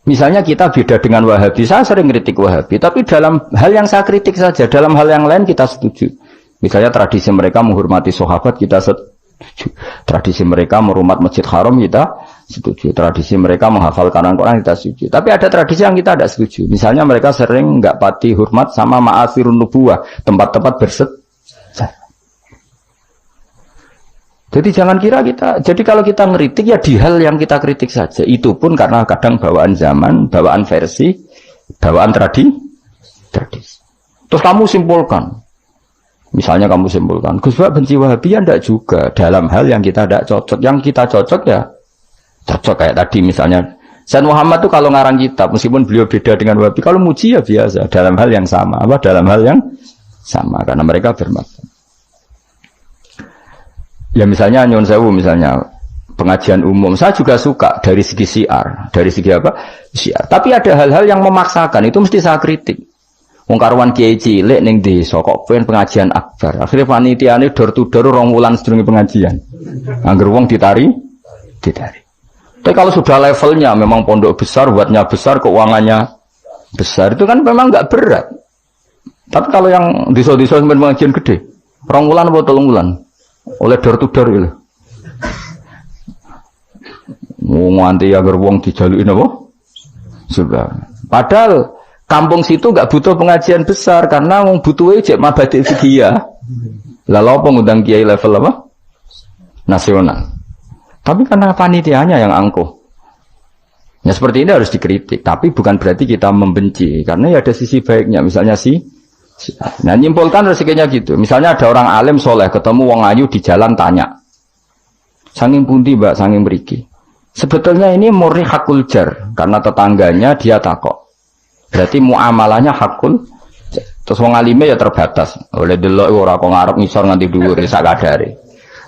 Misalnya kita beda dengan Wahabi, saya sering kritik Wahabi, tapi dalam hal yang saya kritik saja, dalam hal yang lain kita setuju. Misalnya tradisi mereka menghormati sahabat, kita setuju. Tradisi mereka merumah Masjid Haram, kita setuju. Tradisi mereka menghafal Quran, kita setuju. Tapi ada tradisi yang kita tidak setuju. Misalnya mereka sering nggak pati hormat sama ma'asirun nubuwah, tempat-tempat bersejarah. Jadi jangan kira kita, jadi kalau kita ngeritik ya di hal yang kita kritik saja. Itu pun karena kadang bawaan zaman, bawaan versi, bawaan tradisi. Terus kamu simpulkan. Misalnya kamu simpulkan, Gus Bak benci Wahabi ya enggak juga. Dalam hal yang kita tidak cocok. Yang kita cocok ya cocok kayak tadi misalnya. Sayyid Muhammad itu kalau ngarang kitab, meskipun beliau beda dengan Wahabi, kalau muji ya biasa. Dalam hal yang sama. Apa? Dalam hal yang sama. Karena mereka bermakna. Ya misalnya Nyon Sewu misalnya pengajian umum saya juga suka dari segi syiar, dari segi apa? Syiar. Tapi ada hal-hal yang memaksakan itu mesti saya kritik. Wong karuan kiai cilik ning desa kok pengen pengajian akbar. Akhirnya panitiane door to door 2 wulan sedurunge pengajian. Angger wong ditari. Tapi kalau sudah levelnya memang pondok besar, buatnya besar, keuangannya besar itu kan memang enggak berat. Tapi kalau yang desa-desa sampai pengajian gede, 2 wulan atau 3 wulan oleh door to door gitu. Nganti agar wong dijalukin apa? Sudah. Padahal kampung situ enggak butuh pengajian besar karena wong butuhe jek mabadi fikih. Lalu apa ngundang kiai level apa? Nasional. Tapi karena panitianya yang angkuh. Ya seperti ini harus dikritik, tapi bukan berarti kita membenci karena ya ada sisi baiknya. Misalnya nah nyimpulkan rezekinya gitu. Misalnya ada orang alim soleh ketemu wong ayu di jalan tanya, sanging pundi mbak, sanging mriki. Sebetulnya ini murni hakul jar karena tetangganya dia takok. Berarti muamalahnya hakul. Terus wong alime ya terbatas. Oleh delok ora kok ngarep ngisor nganti dhuwur sak kadare.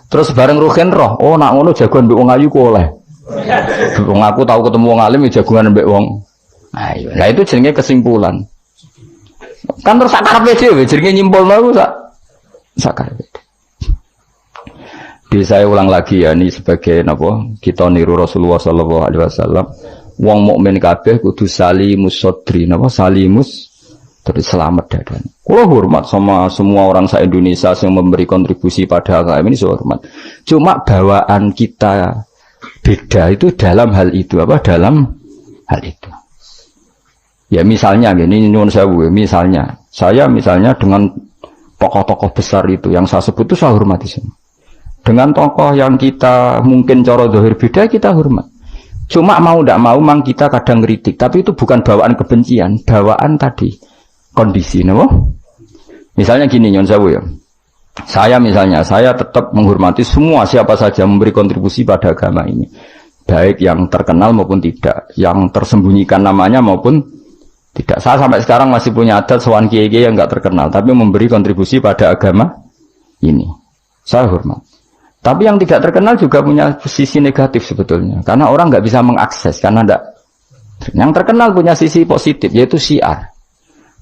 Terus bareng rugen roh, oh nak ngono jagoan mbek wong ayu ku oleh. Wong aku tahu ketemu wong alim ya jagoan mbek wong ayu. Nah itu jenenge kesimpulan. Kan terus sakarepe dhewe jenenge nyimpulno ku sakarepe. Di saya ulang lagi ya ini sebagai napa kita niru Rasulullah sallallahu alaihi wasallam. Wong mukmin kabeh kudu salimus sadri, napa salimus terus selamat dadan. Kula hormat sama semua orang se-Indonesia yang memberi kontribusi pada agama ini, saya hormat. Cuma bawaan kita beda itu dalam hal itu apa? Dalam hal itu. Ya misalnya gini nyuwun sewu, misalnya saya dengan tokoh-tokoh besar itu yang saya sebut itu saya hormati semua. Dengan tokoh yang kita mungkin cara zahir beda kita hormat. Cuma mau tidak mau mang kita kadang kritik, tapi itu bukan bawaan kebencian, bawaan tadi kondisi, napa? Misalnya gini nyuwun sewu ya. Saya tetap menghormati semua siapa saja memberi kontribusi pada agama ini. Baik yang terkenal maupun tidak, yang tersembunyikan namanya maupun tidak. Saya sampai sekarang masih punya adat sowan kiai-kiai yang enggak terkenal tapi memberi kontribusi pada agama ini. Saya hormat. Tapi yang tidak terkenal juga punya sisi negatif sebetulnya. Karena orang enggak bisa mengakses karena enggak. Yang terkenal punya sisi positif yaitu syiar.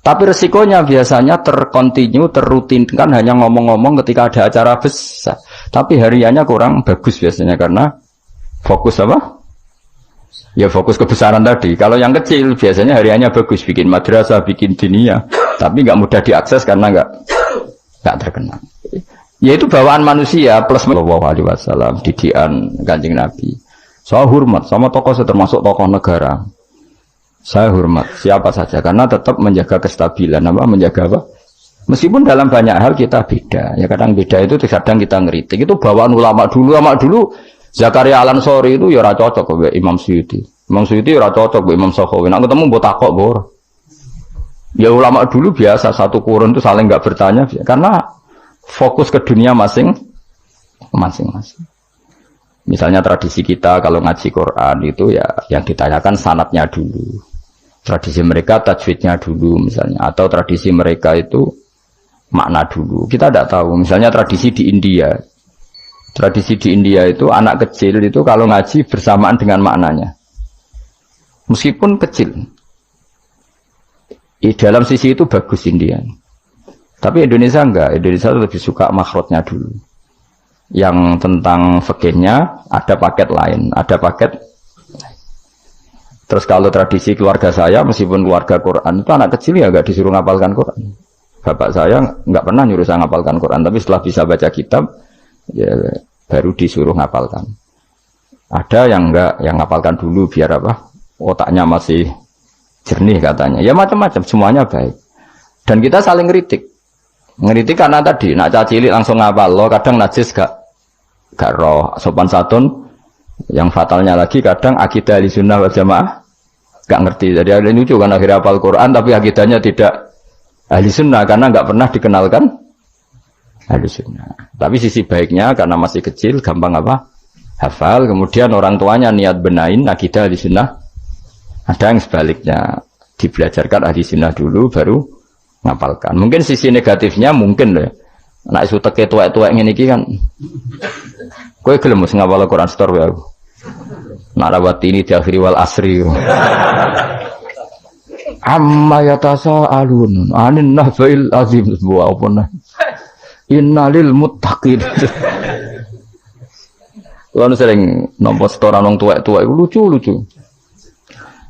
Tapi resikonya biasanya terkontinu, terrutinkan hanya ngomong-ngomong ketika ada acara besar. Tapi hariannya kurang bagus biasanya karena fokus apa? Ya fokus kebesaran tadi. Kalau yang kecil biasanya hariannya bagus, bikin madrasah, bikin diniyah, tapi nggak mudah diakses karena nggak terkenal. Yaitu bawaan manusia plus Sallallahu Alaihi Wasallam, didikan Kanjeng Nabi. Saya hormat sama tokoh termasuk tokoh negara. Saya hormat siapa saja karena tetap menjaga kestabilan, menjaga apa? Meskipun dalam banyak hal kita beda. Ya kadang beda itu kadang kita ngeritik. Itu bawaan ulama dulu. Zakaria Al-Ansori itu ya ora cocok kok Imam Suyuti. Imam Suyuti ora cocok kok Imam Sakhawi. Nek ketemu mbok takok bor. Ya ulama dulu biasa satu kurun itu saling enggak bertanya karena fokus ke dunia masing-masing. Misalnya tradisi kita kalau ngaji Quran itu ya yang ditanyakan sanadnya dulu. Tradisi mereka tajwidnya dulu misalnya atau tradisi mereka itu makna dulu. Kita tidak tahu. Misalnya tradisi di India. Tradisi di India itu anak kecil itu kalau ngaji bersamaan dengan maknanya. Meskipun kecil. Di dalam sisi itu bagus India. Tapi Indonesia enggak. Indonesia lebih suka makhrajnya dulu. Yang tentang fikihnya ada paket lain, ada paket. Terus kalau tradisi keluarga saya, meskipun keluarga Quran, itu anak kecil ya nggak disuruh ngapalkan Quran. Bapak saya nggak pernah nyuruh saya ngapalkan Quran, tapi setelah bisa baca kitab, ya baru disuruh ngapalkan. Ada yang nggak, yang ngapalkan dulu biar apa? Otaknya masih jernih katanya. Ya macam-macam, semuanya baik. Dan kita saling ngeritik. Ngeritik karena tadi, nak cilik langsung ngapal, lo kadang najis gak roh, sopan santun. Yang fatalnya lagi kadang akidah ahlussunnah wal jamaah gak ngerti. Jadi ada lucu kan akhirnya hafal Quran tapi akidahnya tidak ahlussunnah karena gak pernah dikenalkan ahlussunnah. Tapi sisi baiknya karena masih kecil gampang apa? Hafal. Kemudian orang tuanya niat benain akidah ahlussunnah. Ada yang sebaliknya dibelajarkan ahlussunnah dulu baru ngapalkan. Mungkin sisi negatifnya mungkin loh. Nek isu teke tuwek-tuwek ngene iki kan. Kowe gelem mesti ngapal Quran setor wae aku. Nak rawat ini di akhiri wal asri. Amma yatasa alun anin nahbail azim wa apa. Innalil muttaqin. Lalu sering nampa setoran wong tuwek-tuwek lucu-lucu.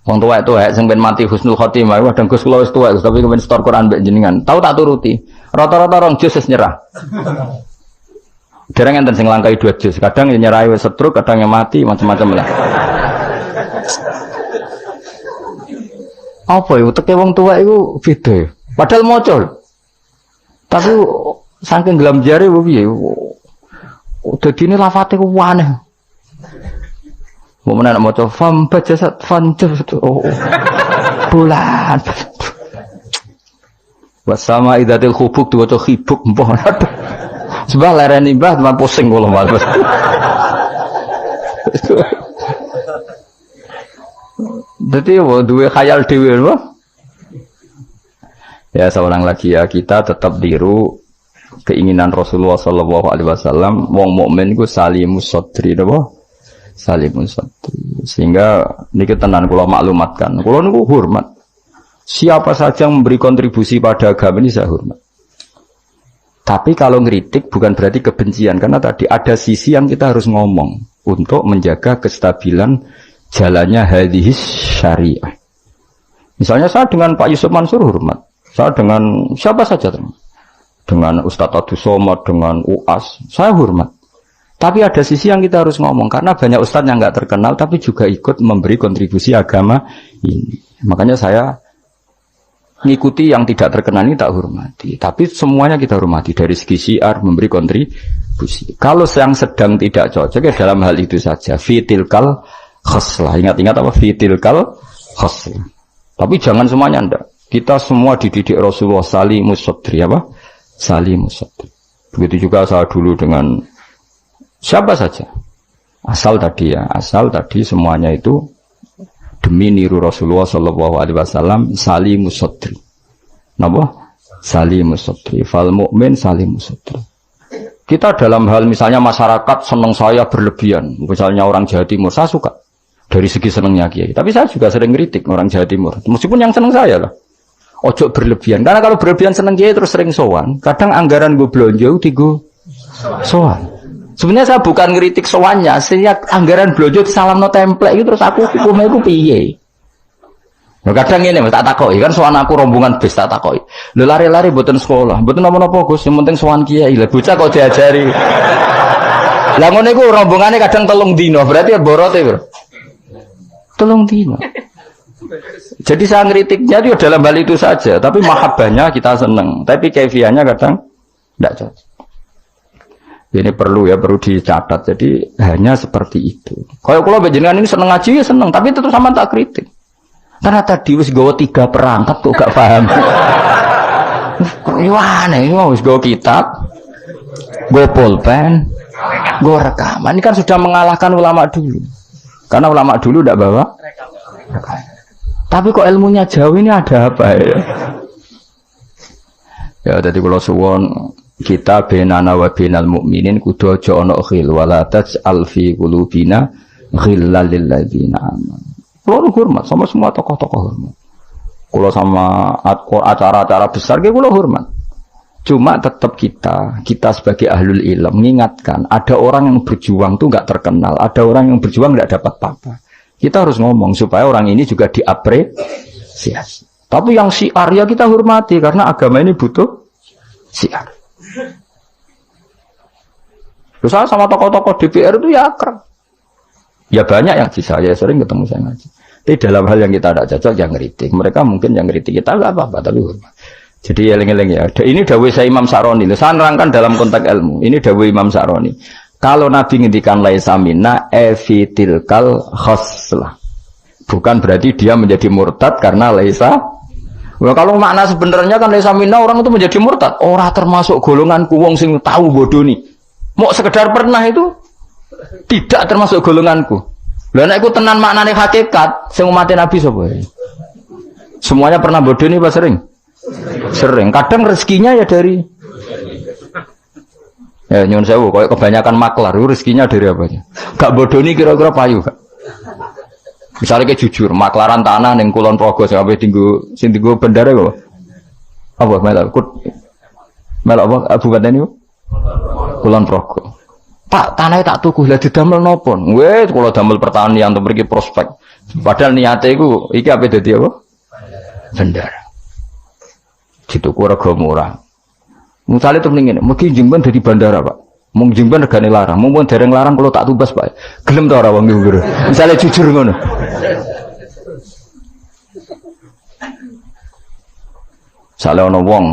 Wong tuwek-tuwek sing ben mati husnul khotimah kadang Gus kula wis tuwek tapi kepen setor Quran mbek jenengan. Tahu tak turuti. Rata-rata orang jus wis nyerah. Dereng enten sing langkai 2 jus. Kadang yang nyerah wis stroke, kadang yang mati macam-macam lah. Apa ya teke wong tuwek iku beda ya. Padahal maca. Tapi saking gelam jare piye. Dadine lafate ku aneh. Mau menak maca fam bajasat fan oh. Bulan. Wasama idatil khubuk diwaca khibuk mbah. Sebab lereni mbah teman pusing kula Mas. Dadi duwe khayal dhewe lho. Ya seorang lagi ya kita tetap tiru keinginan Rasulullah sallallahu alaihi wasallam wong mukmin iku salimus sadri napa? Salimus sadri. Sehingga niki tenan kula maklumatkan. Kula niku hormat. Siapa saja yang memberi kontribusi pada agama ini saya hormat. Tapi kalau ngeritik bukan berarti kebencian. Karena tadi ada sisi yang kita harus ngomong. Untuk menjaga kestabilan jalannya hadis syariah. Misalnya saya dengan Pak Yusuf Mansur hormat. Saya dengan siapa saja. Dengan Ustadz Abdul Somad, dengan UAS. Saya hormat. Tapi ada sisi yang kita harus ngomong. Karena banyak ustadz yang nggak terkenal. Tapi juga ikut memberi kontribusi agama ini. Makanya saya ngikuti yang tidak terkenal ini tak hormati. Tapi semuanya kita hormati. Dari segi syiar memberi kontribusi. Kalau yang sedang tidak cocok ya dalam hal itu saja. Fitilkal khaslah. Ingat-ingat apa? Fitilkal khaslah. Tapi jangan semuanya enggak. Kita semua dididik Rasulullah salimus sadri apa? Salimus sadri. Begitu juga saya dulu dengan siapa saja. Asal tadi semuanya itu demi niru Rasulullah sallallahu alaihi wasallam salimus sadri. Napa? Salimus sadri. Fal mukmin salimus sadri. Kita dalam hal misalnya masyarakat senang saya berlebihan. Misalnya orang Jawa Timur saya suka dari segi senangnya Kiai. Tapi saya juga sering kritik orang Jawa Timur. Meskipun yang senang saya lah. Ojo berlebihan. Karena kalau berlebihan senang Kiai terus sering sowan. Kadang anggaran gue belanja tigo sowan. Sebenarnya saya bukan ngeritik sowannya, sehingga anggaran belanja salamno template itu terus aku hukumnya itu piye. Nah, kadang ini tak takoki kan sowan aku rombongan bis tak takoki. Lho lari-lari mboten sekolah, mboten napa-napa Gus, yang penting sowan kiai. Lah bocah kok diajari. Lah ngono iku rombongane kadang 3 dino, berarti borote, Bro. 3 dino. Jadi saya ngeritiknya itu dalam hal itu saja, tapi mahabbahnya kita seneng, tapi kaifiahnya kadang tidak cocok. Ini perlu dicatat. Jadi hanya seperti itu. Kalau jenengan ini seneng ngaji ya seneng, tapi tetap sama tak kritik. Karena tadi wis gawa 3 perangkat kok gak paham. Gimana ini wis gawa kitab, gawa pulpen, gawa rekaman. Ini kan sudah mengalahkan ulama dulu. Karena ulama dulu tidak bawa rekaman. Tapi kok ilmunya jauh ini ada apa ya? Ya tadi kalau suwon kita benana wa benal mukminin kudu aja ana khil wala taj'al fi qulubina ghillal lil ladzina amanu. Kulo hormat sama semua tokoh-tokoh hormat. Kulo sama acara-acara besar ge kulo hormat. Cuma tetap kita sebagai ahlul ilm mengingatkan ada orang yang berjuang tuh enggak terkenal, ada orang yang berjuang enggak dapat apa-apa. Kita harus ngomong supaya orang ini juga diapresiasi. Tapi yang syiar ya kita hormati karena agama ini butuh syiar. Terus saya sama tokoh-tokoh DPR itu ya akrab. Ya banyak yang saya sering ketemu saya ngaji. Tapi dalam hal yang kita tidak cocok yang ngeritik. Mereka mungkin yang ngeritik kita nggak apa-apa tapi hormat. Jadi eling-eling ya. Ini dawuh saya Imam Sa'roni. Saya nerangkan dalam konteks ilmu. Ini dawuh Imam Sa'roni. Kalau Nabi ngendikan laisa minna efitilkal khoslah. Bukan berarti dia menjadi murtad karena laisa. Nah, kalau makna sebenarnya kan laisa minna orang itu menjadi murtad. Orang termasuk golonganku wong sing tahu bodoh nih. Mau sekedar pernah itu tidak termasuk golonganku. Lah nek iku tenan maknane hakikat sing umat Nabi sapa? Semuanya pernah bodoh nih Pak sering? Sering. Kadang rezekinya ya dari ya nyuwun sewu koyo kebanyakan maklar rezekinya dari apa? Gak bodoh nih kira-kira payu gak? Misalnya kayak jujur, maklaran tanah ning Kulon Progo sampai sing tinggu bendara kok. Apa melok apa Abu Badan itu? Kulon Progo. Pak, tanahnya tak tuku lah didamel nopo? Wes kalau damel pertanian untuk pergi prospek. Padahal niatnya iku iki apa dadi apa? Bendara. Dituku rega murah. Misalnya terus ngene, mungkin Jimban dadi bandara, Pak. Mung Jimban regane larang, mung dereng larang kalau tak tubas, Pak. Gelem ta ora wong iki? Misalnya jujur ngono. Misalnya ana wong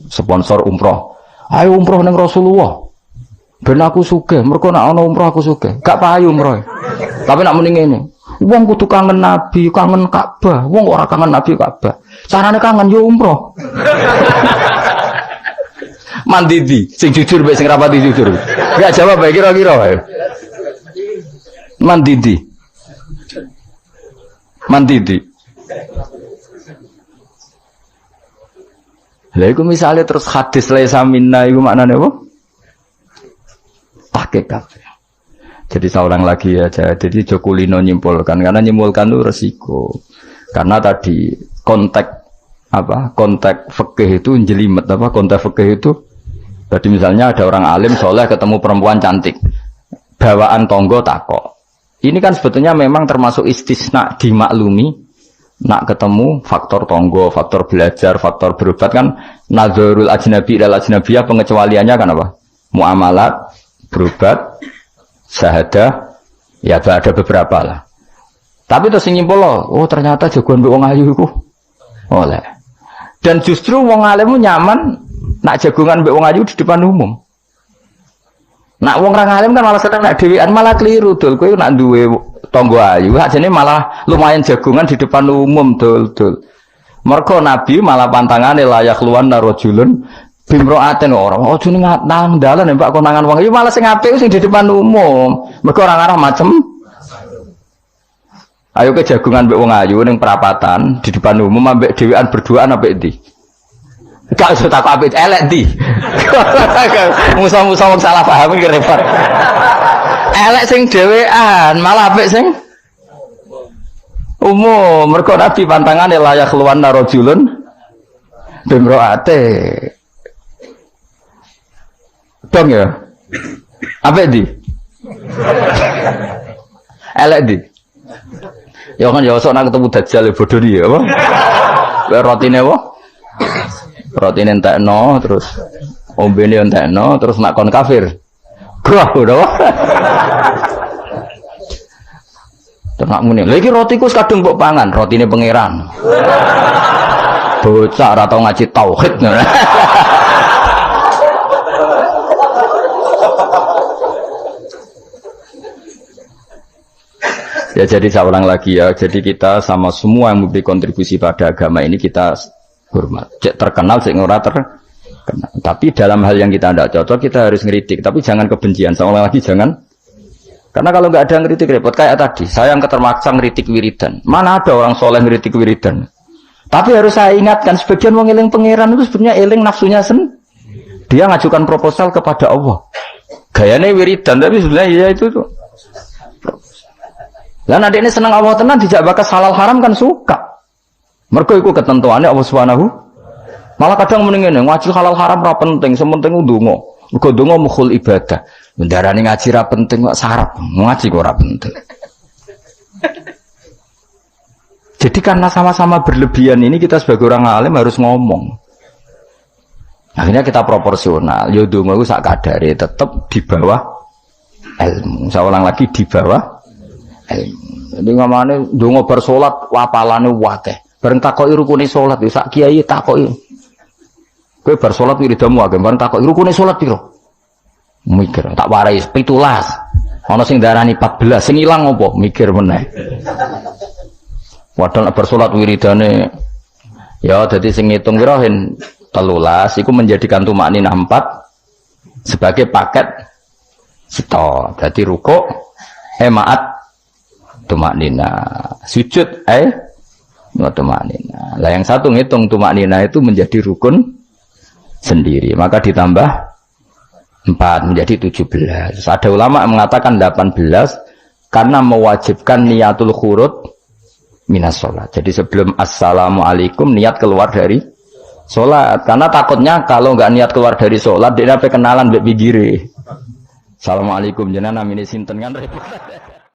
sponsor umroh. Ayo umroh ning Rasulullah. Ben aku sugih, mergo nek ana umroh aku sugih. Gak payu umroh. Tapi nek muni ngene, wong kudu kangen Nabi, kangen Ka'bah. Wong ora kangen Nabi Ka'bah. Carane kangen yo umroh. Mandidi, sing jujur mbek sing rapati jujur. Gak jawab bae kira-kira ayo. Mandidi. Mandidi. Lha iku misale terus hadis laisa minna iku maknane apa? Hakikat. Jadi seorang lagi aja. Jadi Jokulino nyimpulkan karena nyimpulkan itu resiko. Karena tadi konteks apa? Konteks fikih itu jelimet apa? Konteks fikih itu jadi misalnya ada orang alim soleh ketemu perempuan cantik. Bawaan tonggo takok. Ini kan sebetulnya memang termasuk istisna dimaklumi. Nak ketemu faktor tonggo, faktor belajar, faktor berobat kan nazarul ajnabi dan ajnabiyah pengecualiannya kan apa? Muamalat, berobat, syahadah, ya ada beberapa lah. Tapi terus nyimpul loh, oh ternyata jagoan wong ayu iku oleh. Dan justru wong alim nyaman nak jagongan mbek wong ayu di depan umum. Nak wong orang alim kan malah seneng nak dhewean malah keliru dul. Kowe nak duwe tangga ayu, ajane malah lumayan jagongan di depan umum dul. Mergo Nabi malah pantangane layak luwan narojulun bimroaten ora. Oh jeneng nang dalan Pak konangan wong ayu malah sing apik sing di depan umum. Mergo orang arah macem. Ayo ke jagongan mbek wong ayu ning perapatan di depan umum ambek dhewean berduaan ambek ndi? Gak usah tak apik elek ndi. Musa-musa wong salah paham iki repot. Elek sing dhewean, malah apik sing umum. Mergo Nabi pantangane layak luwan narojulun bimroate. Dong ya. Apik ndi? Elek ndi? Ya kan ya sok nak ketemu dajjal bodoh iki apa? Rotine apa? Rotine entekno terus ombene entekno terus nak kon kafir. Wah, udah. Ternak muni. Lha iki rotiku kadung mbok pangan, rotine pangeran. Bocah ora tau ngaji tauhid. Ya jadi saya ulang lagi ya. Jadi kita sama semua yang memberi kontribusi pada agama ini kita hormat. Cek terkenal, cek ora terkenal. Tapi dalam hal yang kita tidak cocok kita harus ngeritik. Tapi jangan kebencian. Saya ulang lagi jangan. Karena kalau nggak ada ngeritik repot. Kayak tadi saya yang ketermaksa ngeritik wiridan. Mana ada orang soleh ngeritik wiridan. Tapi harus saya ingatkan sebagian wong eling pangeran itu sebenarnya eling nafsunya dia ngajukan proposal kepada Allah. Gayanya wiridan tapi sebenarnya ya itu tuh. Lah nek ini seneng Allah tenan dijak bakas halal haram kan suka. Mergo iku ketentuannya Allah Subhanahu. Malah kadang mending ngene, ngaji halal haram ora penting, sementing ndonga. Mergo ndonga mukhul ibadah. Bendarane ngaji ra penting kok syarat. Ngaji kok ora penting. Jadi karena sama-sama berlebihan ini kita sebagai orang alim harus ngomong. Akhirnya kita proporsional. Yo donga iku sak kadare tetep di bawah ilmu. Saya ulang lagi di bawah ilmu. Jadi ngamane donga bar salat wapalane akeh. Bareng takoki rukune salat yo sak kiai takoki. Kowe bar salat wiridamu akeh, bareng takoki rukune salat piro? Mikir, tak warai 17. Ana sing darani 14, sing ilang apa? Mikir meneh. Padahal bar salat wiridane ya dadi sing ngitung piro hen 13 iku menjadikan tumakninah 4 sebagai paket sito. Jadi rukuk maat tumakninah, sujud tumakninah. Lah yang satu ngitung tumakninah itu menjadi rukun sendiri, maka ditambah 4 menjadi 17. Ada ulama yang mengatakan 18 karena mewajibkan niatul khurud minas sholat. Jadi sebelum assalamualaikum niat keluar dari sholat, karena takutnya kalau nggak niat keluar dari sholat dia apa kenalan mbek pinggire. Assalamualaikum jenengan namine sinten kan repot.